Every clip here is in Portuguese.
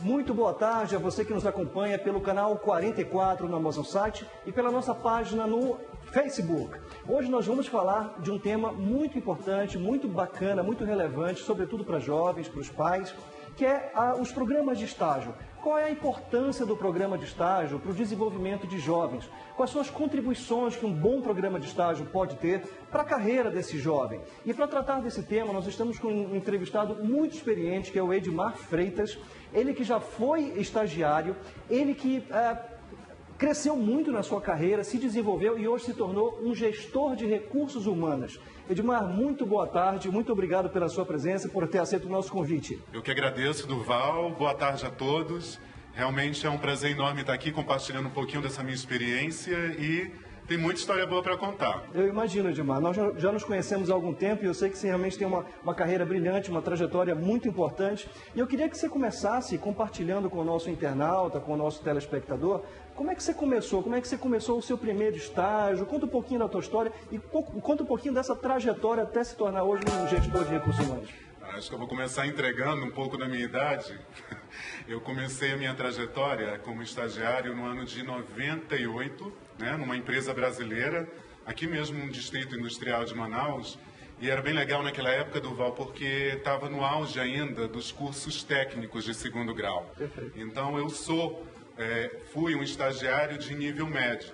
Muito boa tarde a você que nos acompanha pelo canal 44 no Amazon Site e pela nossa página no Facebook. Hoje nós vamos falar de um tema muito importante, muito bacana, muito relevante, sobretudo para jovens, para os pais, que é os programas de estágio. Qual é a importância do programa de estágio para o desenvolvimento de jovens? Quais são as contribuições que um bom programa de estágio pode ter para a carreira desse jovem? E para tratar desse tema, nós estamos com um entrevistado muito experiente, que é o Edmar Freitas. Ele que já foi estagiário, ele que cresceu muito na sua carreira, se desenvolveu e hoje se tornou um gestor de recursos humanos. Edmar, muito boa tarde, muito obrigado pela sua presença, por ter aceito o nosso convite. Eu que agradeço, Durval, boa tarde a todos. Realmente é um prazer enorme estar aqui compartilhando um pouquinho dessa minha experiência e tem muita história boa para contar. Eu imagino, Edmar, nós já nos conhecemos há algum tempo e eu sei que você realmente tem uma carreira brilhante, uma trajetória muito importante. E eu queria que você começasse compartilhando com o nosso internauta, com o nosso telespectador, como é que você começou? Como é que você começou o seu primeiro estágio? Conta um pouquinho da tua história e conta um pouquinho dessa trajetória até se tornar hoje um gestor de recursos humanos. Acho que eu vou começar entregando um pouco da minha idade. Eu comecei a minha trajetória como estagiário no ano de 98, numa empresa brasileira, aqui mesmo no Distrito Industrial de Manaus. E era bem legal naquela época, Durval, porque estava no auge ainda dos cursos técnicos de segundo grau. Perfeito. Então eu fui um estagiário de nível médio.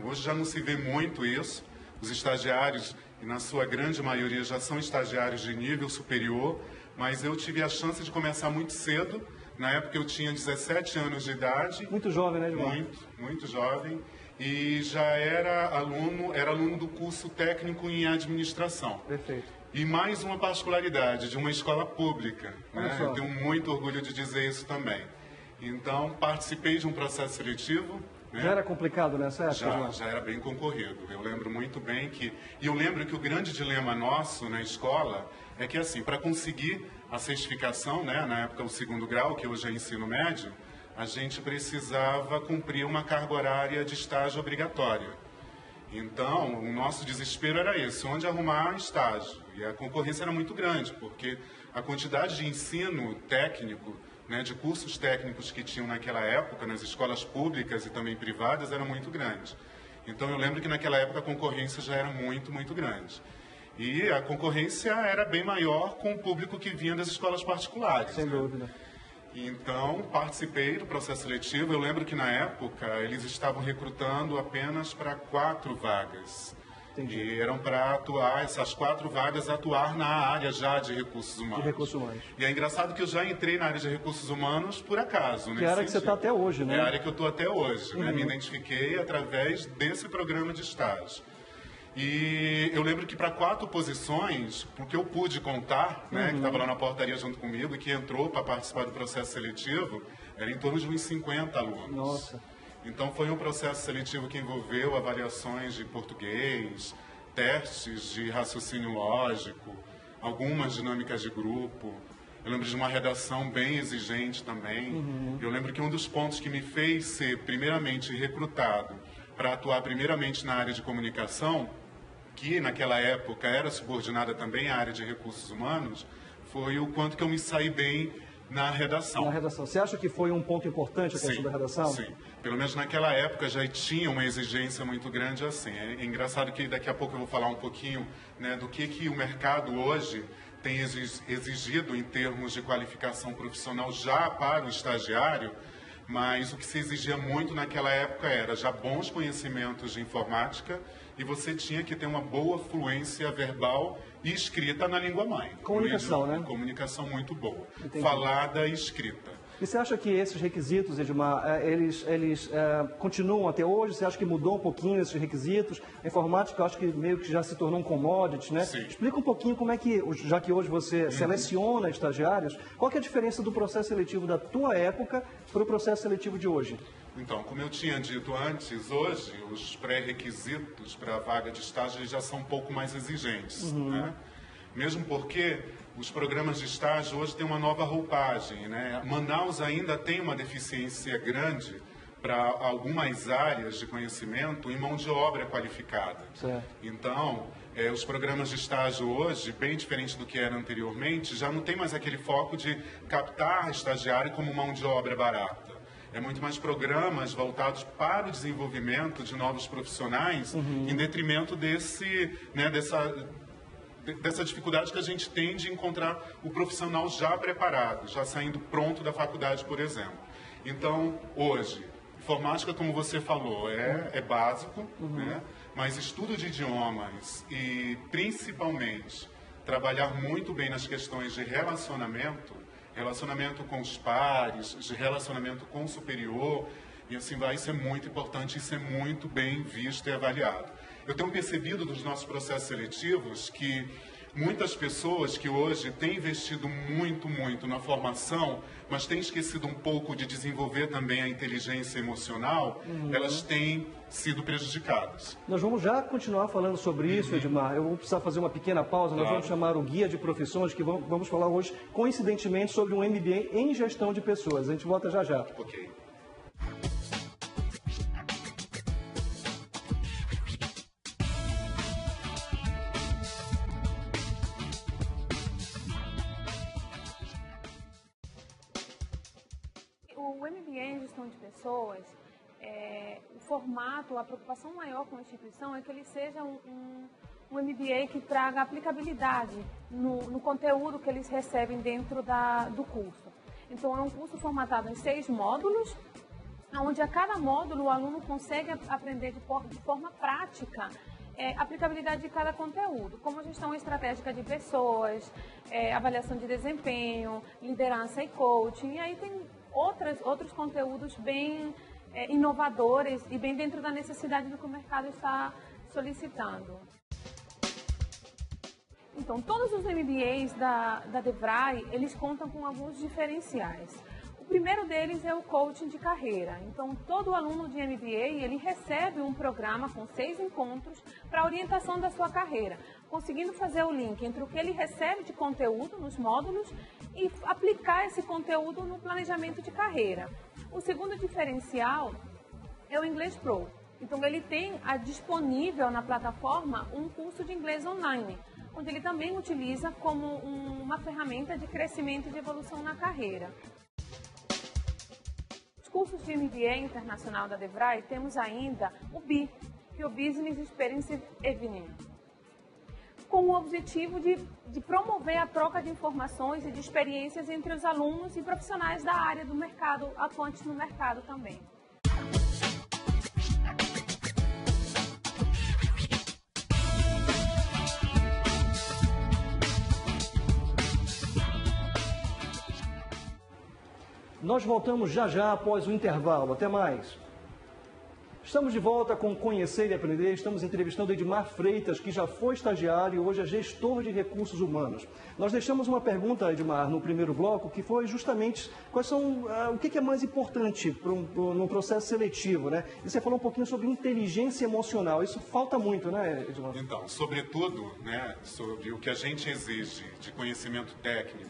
Hoje já não se vê muito isso. Os estagiários, e na sua grande maioria, já são estagiários de nível superior, mas eu tive a chance de começar muito cedo. Na época eu tinha 17 anos de idade. Muito jovem, né, João? Muito jovem. E já era aluno do curso técnico em administração. Perfeito. E mais uma particularidade, de uma escola pública. Eu tenho muito orgulho de dizer isso também. Então, participei de um processo seletivo. Já era complicado nessa época? Já era bem concorrido. Eu lembro muito bem que... E eu lembro que o grande dilema nosso na escola é que, assim, para conseguir a certificação, na época o segundo grau, que hoje é ensino médio, a gente precisava cumprir uma carga horária de estágio obrigatória. Então, o nosso desespero era esse, onde arrumar estágio. E a concorrência era muito grande, porque a quantidade de ensino técnico, de cursos técnicos que tinham naquela época, nas escolas públicas e também privadas, era muito grande. Então, eu lembro que naquela época a concorrência já era muito, muito grande. E a concorrência era bem maior com o público que vinha das escolas particulares. Sem dúvida. Então, participei do processo seletivo. Eu lembro que, na época, eles estavam recrutando apenas para 4 vagas. Entendi. E eram para atuar, essas 4 vagas, atuar na área já de recursos humanos. De recursos humanos. E é engraçado que eu já entrei na área de recursos humanos por acaso. Que é a área que você está até hoje, né? É a área que eu estou até hoje. Me identifiquei através desse programa de estágio. E eu lembro que para 4 posições, porque eu pude contar, que estava lá na portaria junto comigo e que entrou para participar do processo seletivo, era em torno de uns 50 alunos. Nossa. Então foi um processo seletivo que envolveu avaliações de português, testes de raciocínio lógico, algumas dinâmicas de grupo. Eu lembro de uma redação bem exigente também. Eu lembro que um dos pontos que me fez ser primeiramente recrutado para atuar primeiramente na área de comunicação, que naquela época era subordinada também à área de recursos humanos, foi o quanto que eu me saí bem na redação. Na redação. Você acha que foi um ponto importante a questão da redação? Sim. Pelo menos naquela época já tinha uma exigência muito grande assim. É engraçado que daqui a pouco eu vou falar um pouquinho do que o mercado hoje tem exigido em termos de qualificação profissional já para o estagiário, mas o que se exigia muito naquela época era já bons conhecimentos de informática e você tinha que ter uma boa fluência verbal e escrita na língua mãe. Comunicação, né? Comunicação muito boa. Entendi. Falada e escrita. E você acha que esses requisitos, Edmar, eles continuam até hoje? Você acha que mudou um pouquinho esses requisitos? A informática, eu acho que meio que já se tornou um commodity, né? Sim. Explica um pouquinho como é que, já que hoje você seleciona estagiários, qual que é a diferença do processo seletivo da tua época para o processo seletivo de hoje? Então, como eu tinha dito antes, hoje os pré-requisitos para a vaga de estágio já são um pouco mais exigentes, Mesmo porque os programas de estágio hoje têm uma nova roupagem, Manaus ainda tem uma deficiência grande para algumas áreas de conhecimento em mão de obra qualificada. Certo. Então, Os programas de estágio hoje, bem diferente do que era anteriormente, já não tem mais aquele foco de captar estagiário como mão de obra barata. É muito mais programas voltados para o desenvolvimento de novos profissionais, em detrimento dessa dificuldade que a gente tem de encontrar o profissional já preparado, já saindo pronto da faculdade, por exemplo. Então, hoje, informática, como você falou, é básico, né? Mas estudo de idiomas e, principalmente, trabalhar muito bem nas questões de relacionamento com os pares, de relacionamento com o superior, e assim vai, isso é muito importante, isso é muito bem visto e avaliado. Eu tenho percebido dos nossos processos seletivos que muitas pessoas que hoje têm investido muito na formação, mas têm esquecido um pouco de desenvolver também a inteligência emocional, elas têm sido prejudicadas. Nós vamos já continuar falando sobre isso, Edmar. Eu vou precisar fazer uma pequena pausa. Nós vamos chamar o guia de profissões, que vamos falar hoje, coincidentemente, sobre um MBA em gestão de pessoas. A gente volta já já. Ok. O MBA em gestão de pessoas, o formato, a preocupação maior com a instituição é que ele seja um MBA que traga aplicabilidade no conteúdo que eles recebem dentro do curso. Então, é um curso formatado em 6 módulos, onde a cada módulo o aluno consegue aprender de forma prática a aplicabilidade de cada conteúdo, como a gestão estratégica de pessoas, avaliação de desempenho, liderança e coaching, e aí tem outros conteúdos bem inovadores e bem dentro da necessidade do que o mercado está solicitando. Então, todos os MBAs da DeVry, eles contam com alguns diferenciais. O primeiro deles é o coaching de carreira. Então, todo aluno de MBA, ele recebe um programa com 6 encontros para orientação da sua carreira, conseguindo fazer o link entre o que ele recebe de conteúdo nos módulos e aplicar esse conteúdo no planejamento de carreira. O segundo diferencial é o Inglês Pro. Então, ele tem disponível na plataforma um curso de inglês online, onde ele também utiliza como uma ferramenta de crescimento e de evolução na carreira. Os cursos de MBA internacional da DeVry, temos ainda o BE, que é o Business Experience Evening, com o objetivo de promover a troca de informações e de experiências entre os alunos e profissionais da área do mercado, atuantes no mercado também. Nós voltamos já após o intervalo. Até mais. Estamos de volta com Conhecer e Aprender. Estamos entrevistando Edmar Freitas, que já foi estagiário e hoje é gestor de recursos humanos. Nós deixamos uma pergunta, Edmar, no primeiro bloco, que foi justamente o que é mais importante no processo seletivo, né? E você falou um pouquinho sobre inteligência emocional. Isso falta muito, né, Edmar? Então, sobretudo, né, sobre o que a gente exige de conhecimento técnico,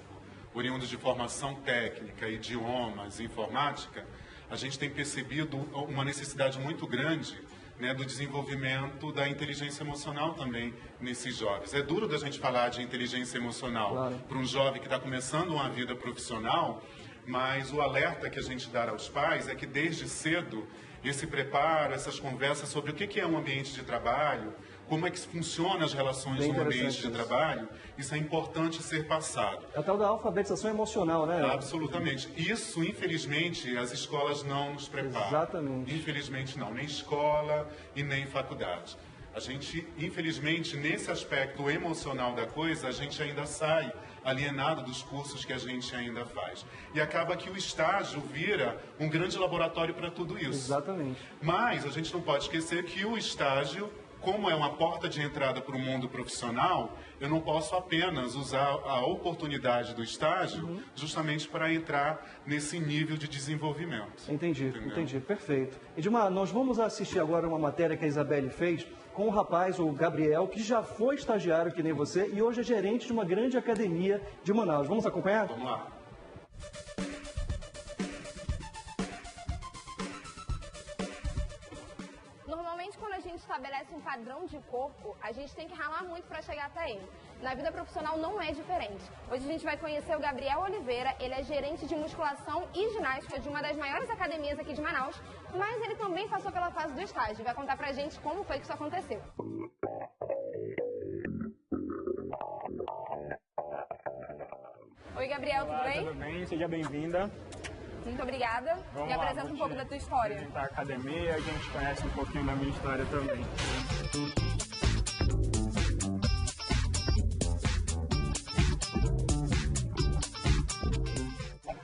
oriundo de formação técnica, idiomas, informática, a gente tem percebido uma necessidade muito grande, né, do desenvolvimento da inteligência emocional também nesses jovens. É duro da gente falar de inteligência emocional para um jovem que está começando uma vida profissional, mas o alerta que a gente dá aos pais é que desde cedo esse preparo, essas conversas sobre o que é um ambiente de trabalho, como é que funcionam as relações no ambiente de trabalho, isso é importante ser passado. É a tal da alfabetização emocional, né? Absolutamente. Isso, infelizmente, as escolas não nos preparam. Exatamente. Infelizmente não, nem escola e nem faculdade. A gente, infelizmente, nesse aspecto emocional da coisa, a gente ainda sai alienado dos cursos que a gente ainda faz. E acaba que o estágio vira um grande laboratório para tudo isso. Exatamente. Mas a gente não pode esquecer que o estágio, como é uma porta de entrada para o mundo profissional, eu não posso apenas usar a oportunidade do estágio justamente para entrar nesse nível de desenvolvimento. Entendi, perfeito. Edmar, nós vamos assistir agora uma matéria que a Isabelle fez com um rapaz, o Gabriel, que já foi estagiário que nem você e hoje é gerente de uma grande academia de Manaus. Vamos acompanhar? Vamos lá. gente estabelece um padrão de corpo, a gente tem que ralar muito para chegar até ele. Na vida profissional não é diferente. Hoje a gente vai conhecer o Gabriel Oliveira, ele é gerente de musculação e ginástica de uma das maiores academias aqui de Manaus, mas ele também passou pela fase do estágio e vai contar pra gente como foi que isso aconteceu. Oi, Gabriel, Olá, tudo bem? Tudo bem, seja bem-vinda. Muito obrigada. Vamos Me lá, apresenta vou um pouco te da tua história. apresentar a academia, a gente conhece um pouquinho da minha história também.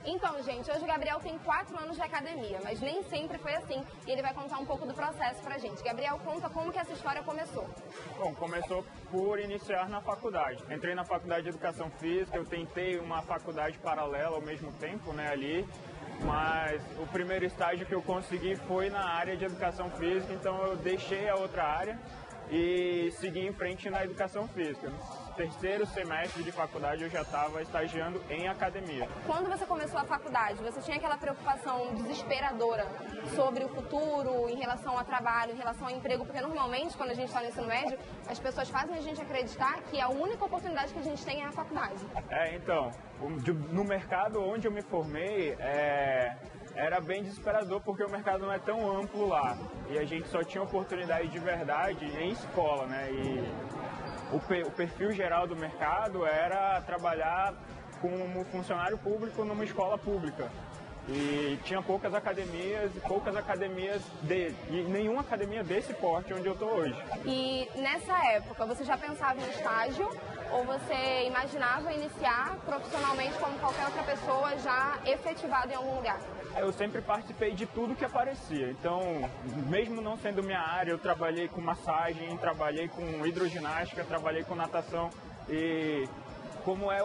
Então, gente, hoje o Gabriel tem 4 anos de academia, mas nem sempre foi assim. E ele vai contar um pouco do processo pra gente. Gabriel, conta como que essa história começou. Bom, começou por iniciar na faculdade. Entrei na faculdade de Educação Física, eu tentei uma faculdade paralela ao mesmo tempo, né, ali. Mas o primeiro estágio que eu consegui foi na área de Educação Física, então eu deixei a outra área e segui em frente na Educação Física. No terceiro semestre de faculdade eu já estava estagiando em academia. Quando você começou a faculdade, você tinha aquela preocupação desesperadora sobre o futuro, em relação ao trabalho, em relação ao emprego? Porque normalmente, quando a gente está no ensino médio, as pessoas fazem a gente acreditar que a única oportunidade que a gente tem é a faculdade. Então, no mercado onde eu me formei, era bem desesperador porque o mercado não é tão amplo lá. E a gente só tinha oportunidade de verdade em escola, né? E o perfil geral do mercado era trabalhar como funcionário público numa escola pública. E tinha poucas academias e nenhuma academia desse porte onde eu estou hoje. E nessa época, você já pensava em estágio ou você imaginava iniciar profissionalmente como qualquer outra pessoa já efetivada em algum lugar? Eu sempre participei de tudo que aparecia, então, mesmo não sendo minha área, eu trabalhei com massagem, trabalhei com hidroginástica, trabalhei com natação e como é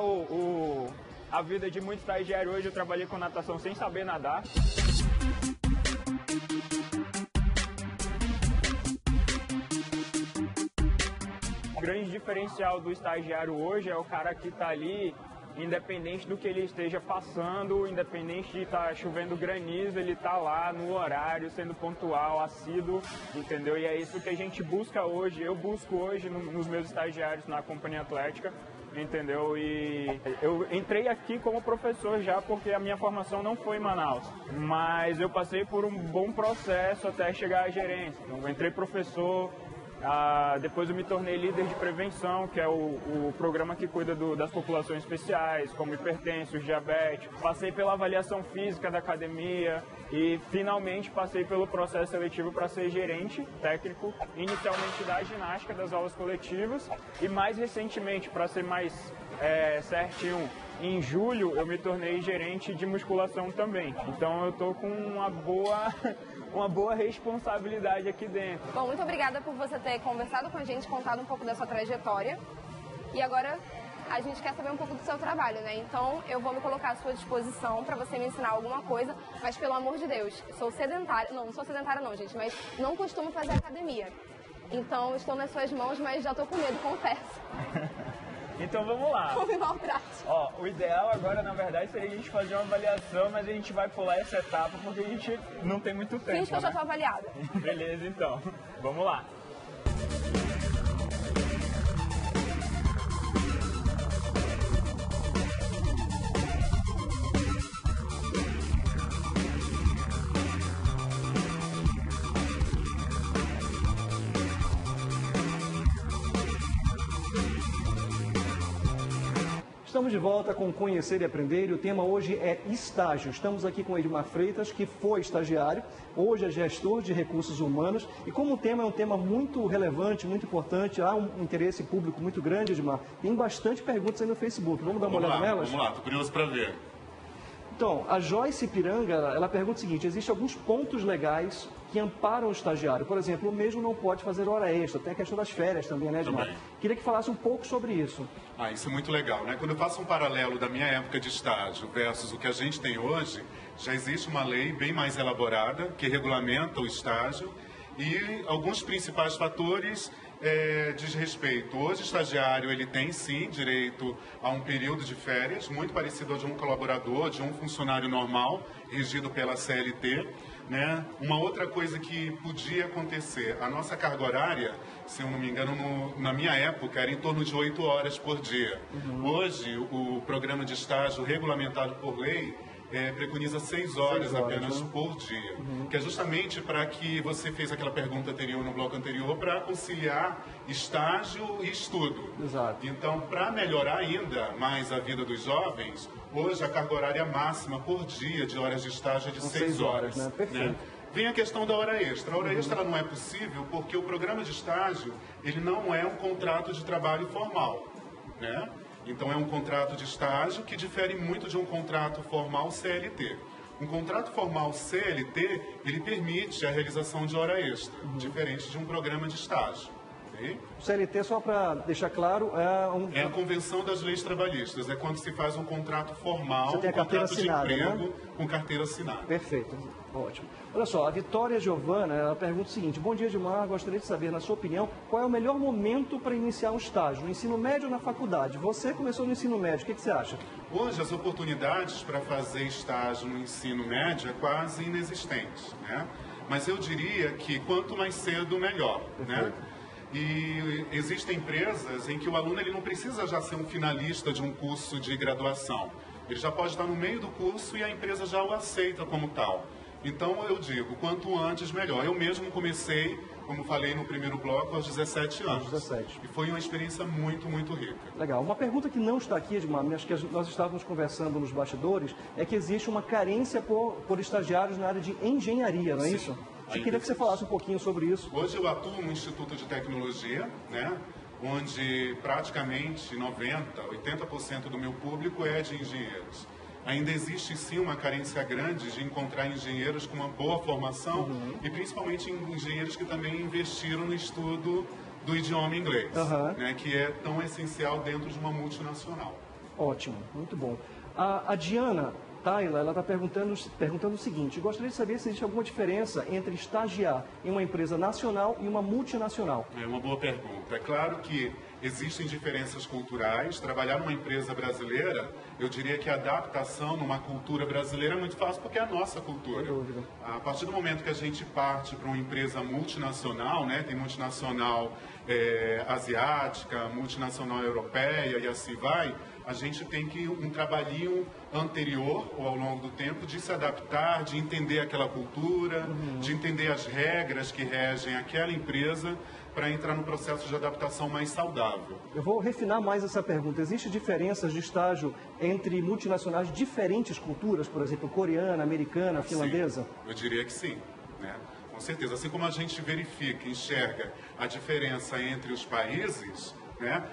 a vida de muito estagiário hoje, eu trabalhei com natação sem saber nadar. O grande diferencial do estagiário hoje é o cara que está ali, independente do que ele esteja passando, independente de estar chovendo granizo, ele está lá no horário, sendo pontual, assíduo, entendeu? E é isso que a gente busca hoje, eu busco hoje nos meus estagiários na Companhia Atlética, entendeu? E eu entrei aqui como professor já porque a minha formação não foi em Manaus, mas eu passei por um bom processo até chegar à gerência. Então, eu entrei professor, depois eu me tornei líder de prevenção, que é o programa que cuida das populações especiais, como hipertensos, diabéticos. Passei pela avaliação física da academia e finalmente passei pelo processo seletivo para ser gerente técnico, inicialmente da ginástica, das aulas coletivas e mais recentemente, para ser mais certinho, em julho eu me tornei gerente de musculação também. Então eu estou com uma boa responsabilidade aqui dentro. Bom, muito obrigada por você ter conversado com a gente, contado um pouco da sua trajetória. E agora a gente quer saber um pouco do seu trabalho, né? Então eu vou me colocar à sua disposição para você me ensinar alguma coisa, mas pelo amor de Deus, sou sedentária, não sou sedentária não, gente, mas não costumo fazer academia. Então estou nas suas mãos, mas já estou com medo, confesso. Então vamos lá. Não me maltrate. Ó, o ideal agora, na verdade, seria a gente fazer uma avaliação, mas a gente vai pular essa etapa porque a gente não tem muito tempo. Finge que eu já estou avaliada. Beleza, então. Vamos lá. Estamos de volta com Conhecer e Aprender e o tema hoje é estágio. Estamos aqui com Edmar Freitas, que foi estagiário, hoje é gestor de recursos humanos. E como o tema é um tema muito relevante, muito importante, há um interesse público muito grande, Edmar, tem bastante perguntas aí no Facebook. Vamos dar uma olhada nelas? Vamos lá, estou curioso para ver. Então, a Joyce Piranga, ela pergunta o seguinte: existem alguns pontos legais que amparam o estagiário. Por exemplo, o mesmo não pode fazer hora extra. Tem a questão das férias também, né, Edmar? Também. Queria que falasse um pouco sobre isso. Isso é muito legal, né? Quando eu faço um paralelo da minha época de estágio versus o que a gente tem hoje, já existe uma lei bem mais elaborada que regulamenta o estágio e alguns principais fatores diz respeito. Hoje, o estagiário ele tem sim direito a um período de férias, muito parecido ao de um colaborador, de um funcionário normal, regido pela CLT. né? Uma outra coisa que podia acontecer, a nossa carga horária, se eu não me engano, na minha época, era em torno de 8 horas por dia. Hoje, o programa de estágio regulamentado por lei preconiza 6 horas apenas por dia, que é justamente para que você fez aquela pergunta anterior no bloco anterior, para conciliar estágio e estudo. Exato. Então, para melhorar ainda mais a vida dos jovens, hoje a carga horária máxima por dia de horas de estágio é de 6 horas. Né? Perfeito. Né? Vem a questão da hora extra. A hora extra ela não é possível porque o programa de estágio ele não é um contrato de trabalho formal, né? Então, é um contrato de estágio que difere muito de um contrato formal CLT. Um contrato formal CLT, ele permite a realização de hora extra, diferente de um programa de estágio. Okay? O CLT, só para deixar claro, é a Convenção das Leis Trabalhistas. É quando se faz um contrato formal, Você tem a carteira assinada, de emprego, né? Com carteira assinada. Perfeito, ótimo. Olha só, a Vitória Giovana, ela pergunta o seguinte: bom dia, Edmar, gostaria de saber, na sua opinião, qual é o melhor momento para iniciar um estágio, no ensino médio ou na faculdade? Você começou no ensino médio, o que você acha? Hoje, as oportunidades para fazer estágio no ensino médio é quase inexistente, né? Mas eu diria que quanto mais cedo, melhor, né? E existem empresas em que o aluno ele não precisa já ser um finalista de um curso de graduação. Ele já pode estar no meio do curso e a empresa já o aceita como tal. Então, eu digo, quanto antes, melhor. Eu mesmo comecei, como falei no primeiro bloco, aos 17 anos. Aos 17. E foi uma experiência muito, muito rica. Legal. Uma pergunta que não está aqui, Edmar, mas que nós estávamos conversando nos bastidores, é que existe uma carência por estagiários na área de engenharia, não é isso? Eu queria que você falasse um pouquinho sobre isso. Hoje eu atuo no Instituto de Tecnologia, né? Onde praticamente 80% do meu público é de engenheiros. Ainda existe sim uma carência grande de encontrar engenheiros com uma boa formação e principalmente engenheiros que também investiram no estudo do idioma inglês, né, que é tão essencial dentro de uma multinacional. Ótimo, muito bom. A Diana Tayla, ela está perguntando o seguinte: gostaria de saber se existe alguma diferença entre estagiar em uma empresa nacional e uma multinacional. É uma boa pergunta. É claro que existem diferenças culturais. Trabalhar numa empresa brasileira, eu diria que a adaptação numa cultura brasileira é muito fácil porque é a nossa cultura. Sem dúvida. A partir do momento que a gente parte para uma empresa multinacional, né, tem multinacional asiática, multinacional europeia e assim vai, a gente tem que um trabalhinho anterior ou ao longo do tempo de se adaptar, de entender aquela cultura, de entender as regras que regem aquela empresa para entrar no processo de adaptação mais saudável. Eu vou refinar mais essa pergunta. Existem diferenças de estágio entre multinacionais de diferentes culturas, por exemplo, coreana, americana, finlandesa? Sim, eu diria que sim, né? Com certeza. Assim como a gente verifica, enxerga a diferença entre os países, né?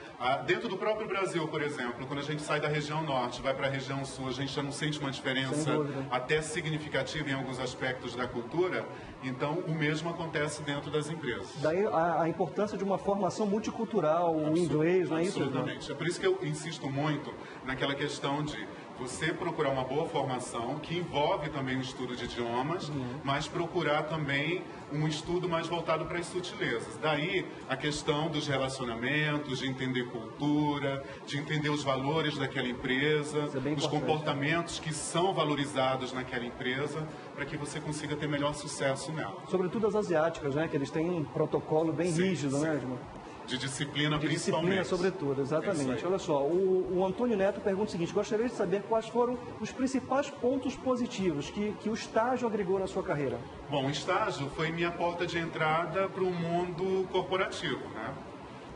Dentro do próprio Brasil, por exemplo, quando a gente sai da região norte, vai para a região sul, a gente já não sente uma diferença até significativa em alguns aspectos da cultura. Então, o mesmo acontece dentro das empresas. Daí a importância de uma formação multicultural, o inglês, não é isso? Absolutamente. É por isso que eu insisto muito naquela questão de você procurar uma boa formação, que envolve também o estudo de idiomas, mas procurar também um estudo mais voltado para as sutilezas. Daí a questão dos relacionamentos, de entender cultura, de entender os valores daquela empresa, os comportamentos que são valorizados naquela empresa, para que você consiga ter melhor sucesso nela. Sobretudo as asiáticas, né? Que eles têm um protocolo bem rígido, né, Edmar? De disciplina, de principalmente. Disciplina, sobretudo, exatamente. Olha só, o Antônio Neto pergunta o seguinte: gostaria de saber quais foram os principais pontos positivos que o estágio agregou na sua carreira. Bom, o estágio foi minha porta de entrada para o mundo corporativo, né?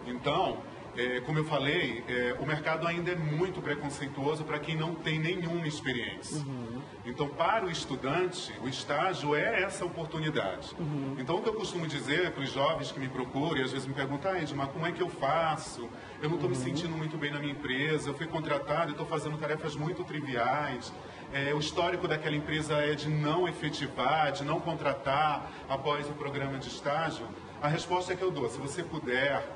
Então, como eu falei, o mercado ainda é muito preconceituoso para quem não tem nenhuma experiência. Então, para o estudante, o estágio é essa oportunidade. Então, o que eu costumo dizer para os jovens que me procuram e às vezes me perguntam: Edmar, como é que eu faço? Eu não estou me sentindo muito bem na minha empresa, eu fui contratado e estou fazendo tarefas muito triviais. O histórico daquela empresa é de não efetivar, de não contratar após o programa de estágio. A resposta é que eu dou: se você puder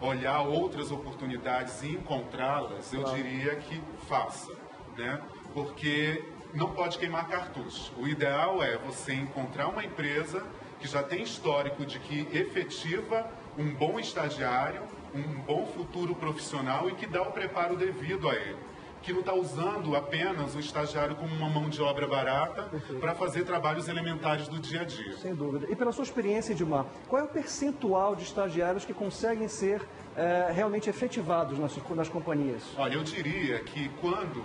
olhar outras oportunidades e encontrá-las, eu diria que faça, né? Porque não pode queimar cartucho. O ideal é você encontrar uma empresa que já tem histórico de que efetiva um bom estagiário, um bom futuro profissional e que dá o preparo devido a ele. que não está usando apenas o estagiário como uma mão de obra barata para fazer trabalhos elementares do dia a dia. Sem dúvida. E pela sua experiência, Edmar, qual é o percentual de estagiários que conseguem ser realmente efetivados nas companhias? Olha, eu diria que quando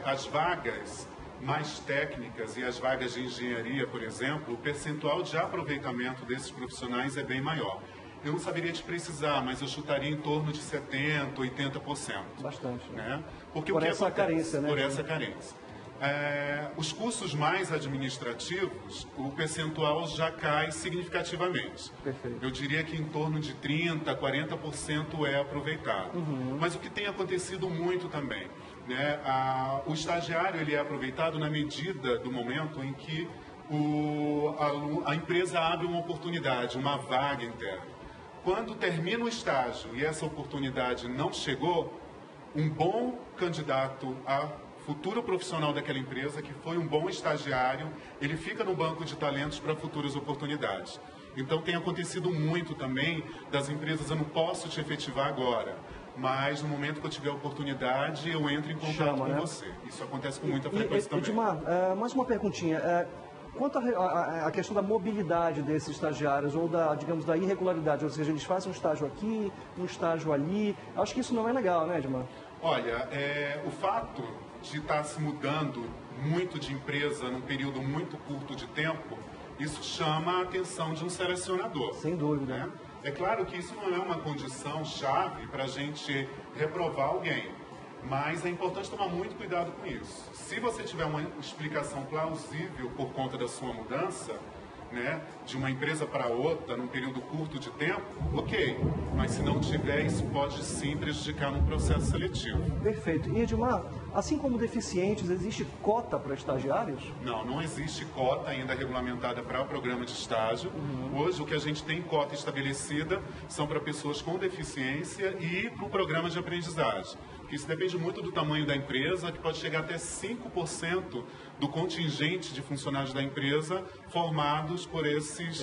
as vagas mais técnicas e as vagas de engenharia, por exemplo, o percentual de aproveitamento desses profissionais é bem maior. Eu não saberia te precisar, mas eu chutaria em torno de 70%, 80%. Bastante. Né? Porque por o que essa acontece? Carência, né? Por essa carência. Os cursos mais administrativos, o percentual já cai significativamente. Perfeito. Eu diria que em torno de 30%, 40% é aproveitado. Mas o que tem acontecido muito também, né? O estagiário ele é aproveitado na medida do momento em que a empresa abre uma oportunidade, uma vaga interna. Quando termina o estágio e essa oportunidade não chegou, um bom candidato a futuro profissional daquela empresa, que foi um bom estagiário, ele fica no banco de talentos para futuras oportunidades. Então tem acontecido muito também das empresas, eu não posso te efetivar agora, mas no momento que eu tiver oportunidade, eu entro em contato com você. Isso acontece com muita frequência também. Edmar, mais uma perguntinha. Quanto à questão da mobilidade desses estagiários ou digamos, da irregularidade, ou seja, eles fazem um estágio aqui, um estágio ali, acho que isso não é legal, né, Edmar? Olha, o fato de estar se mudando muito de empresa num período muito curto de tempo, isso chama a atenção de um selecionador. Sem dúvida. Né? É claro que isso não é uma condição chave para a gente reprovar alguém, mas é importante tomar muito cuidado com isso. Se você tiver uma explicação plausível por conta da sua mudança, né, de uma empresa para outra, num período curto de tempo, ok. Mas se não tiver, isso pode sim prejudicar no processo seletivo. Perfeito. E Edmar, assim como deficientes, existe cota para estagiários? Não existe cota ainda regulamentada para o programa de estágio. Hoje, o que a gente tem cota estabelecida são para pessoas com deficiência e para o programa de aprendizagem. Isso depende muito do tamanho da empresa, que pode chegar até 5% do contingente de funcionários da empresa formados por esses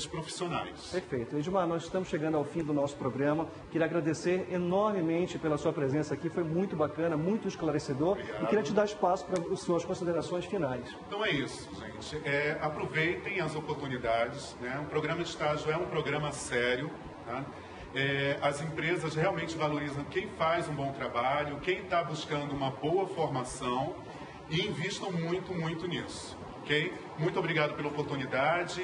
profissionais. Perfeito. Edmar, nós estamos chegando ao fim do nosso programa. Queria agradecer enormemente pela sua presença aqui. Foi muito bacana, muito esclarecedor. Obrigado. E queria te dar espaço para as suas considerações finais. Então é isso, gente. Aproveitem as oportunidades. Né? O programa de estágio é um programa sério. Tá? As empresas realmente valorizam quem faz um bom trabalho, quem está buscando uma boa formação e investam muito, muito nisso. Okay? Muito obrigado pela oportunidade,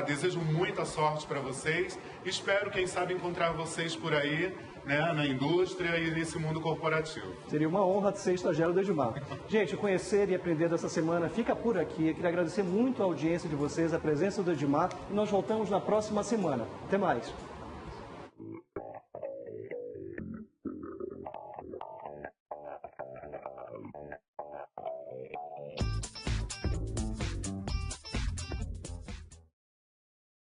desejo muita sorte para vocês. Espero, quem sabe, encontrar vocês por aí, né, na indústria e nesse mundo corporativo. Seria uma honra de ser estagiário do Edmar. Gente, conhecer e aprender dessa semana fica por aqui. Eu queria agradecer muito a audiência de vocês, a presença do Edmar, e nós voltamos na próxima semana. Até mais.